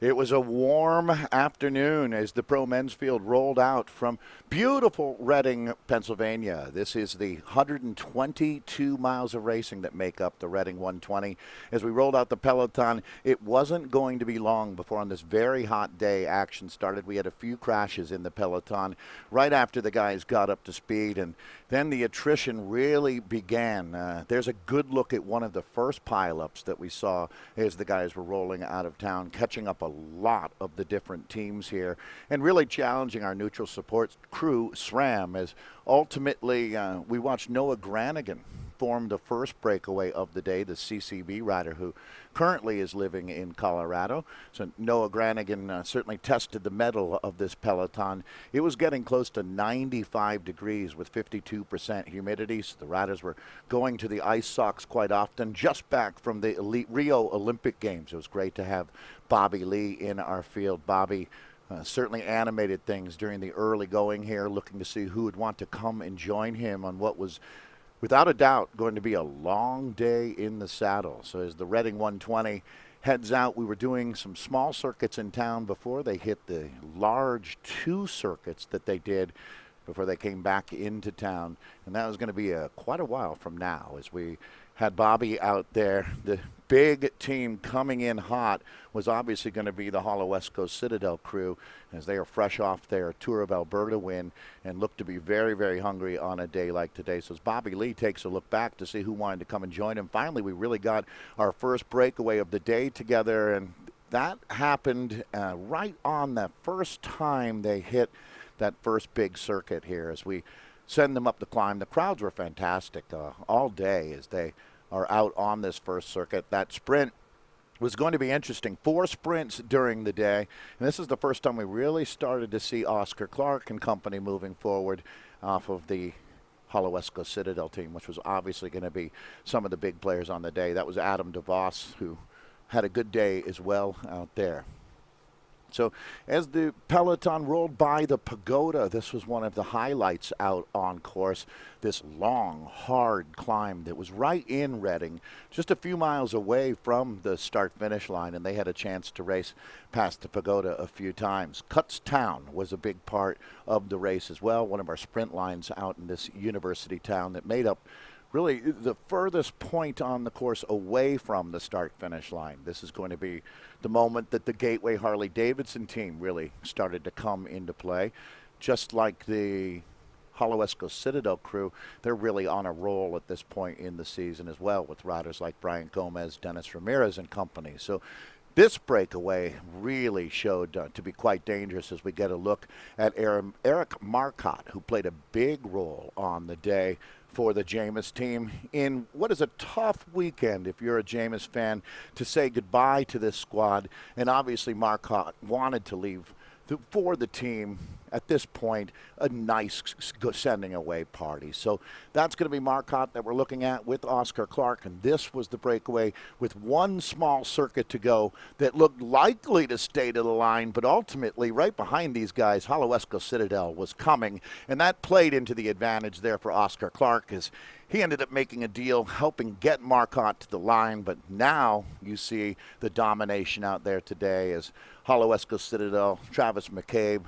It was a warm afternoon as the pro men's field rolled out from beautiful Reading, Pennsylvania. This is the 122 miles of racing that make up the Reading 120. As we rolled out the peloton, it wasn't going to be long before on this very hot day action started. We had a few crashes in the peloton right after the guys got up to speed, and then the attrition really began. There's a good look at one of the first pileups that we saw as the guys were rolling out of town, catching up a lot of the different teams here and really challenging our neutral support crew, SRAM, as ultimately we watched Noah Granigan form the first breakaway of the day, the CCB rider who currently is living in Colorado. So Noah Granigan certainly tested the mettle of this peloton. It was getting close to 95 degrees with 52% humidity, so the riders were going to the ice socks quite often. Just back from the Rio Olympic Games, it was great to have Bobby Lee in our field. Bobby certainly animated things during the early going here, looking to see who would want to come and join him on what was without a doubt going to be a long day in the saddle. So as the Reading 120 heads out, we were doing some small circuits in town before they hit the large 2 circuits that they did before they came back into town. And that was going to be quite a while from now as we had Bobby out there. The big team coming in hot was obviously going to be the Hollow West Coast Citadel crew, as they are fresh off their Tour of Alberta win and look to be very, very hungry on a day like today. So as Bobby Lee takes a look back to see who wanted to come and join him, finally we really got our first breakaway of the day together, and that happened right on the first time they hit that first big circuit here as we send them up the climb. The crowds were fantastic all day as they are out on this first circuit. That sprint was going to be interesting. 4 sprints during the day, and this is the first time we really started to see Oscar Clark and company moving forward off of the Hollow West Coast Citadel team, which was obviously going to be some of the big players on the day. That was Adam DeVos, who had a good day as well out there. So as the peloton rolled by the pagoda, this was one of the highlights out on course. This long, hard climb that was right in Reading, just a few miles away from the start-finish line, and they had a chance to race past the pagoda a few times. Kutztown was a big part of the race as well, one of our sprint lines out in this university town that made up really the furthest point on the course away from the start-finish line. This is going to be the moment that the Gateway Harley-Davidson team really started to come into play. Just like the Hollow West Coast Citadel crew, they're really on a roll at this point in the season as well, with riders like Brian Gomez, Dennis Ramirez, and company. So this breakaway really showed to be quite dangerous as we get a look at Eric Marcotte, who played a big role on the day for the Jamis team in what is a tough weekend if you're a Jamis fan to say goodbye to this squad. And obviously Marcotte wanted to leave for the team at this point a nice sending away party. So that's going to be Marcotte that we're looking at with Oscar Clark, and this was the breakaway with one small circuit to go that looked likely to stay to the line, but ultimately right behind these guys Hollow West Coast Citadel was coming, and that played into the advantage there for Oscar Clark as he ended up making a deal, helping get Marcotte to the line. But now you see the domination out there today as Hollow West Coast Citadel, Travis McCabe,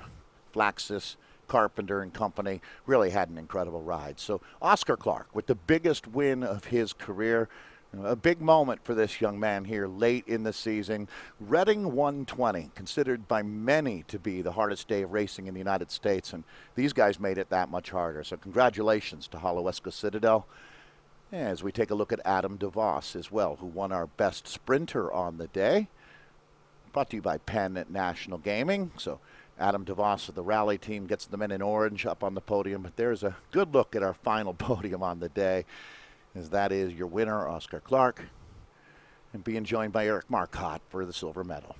Flaxus, Carpenter, and company really had an incredible ride. So Oscar Clark with the biggest win of his career. A big moment for this young man here late in the season. Reading 120, considered by many to be the hardest day of racing in the United States, and these guys made it that much harder. So congratulations to Hollow West Coast Citadel. As we take a look at Adam DeVos as well, who won our best sprinter on the day. Brought to you by Penn National Gaming. So Adam DeVos of the rally team gets the men in orange up on the podium. But there's a good look at our final podium on the day, as that is your winner, Oscar Clark, and being joined by Eric Marcotte for the silver medal.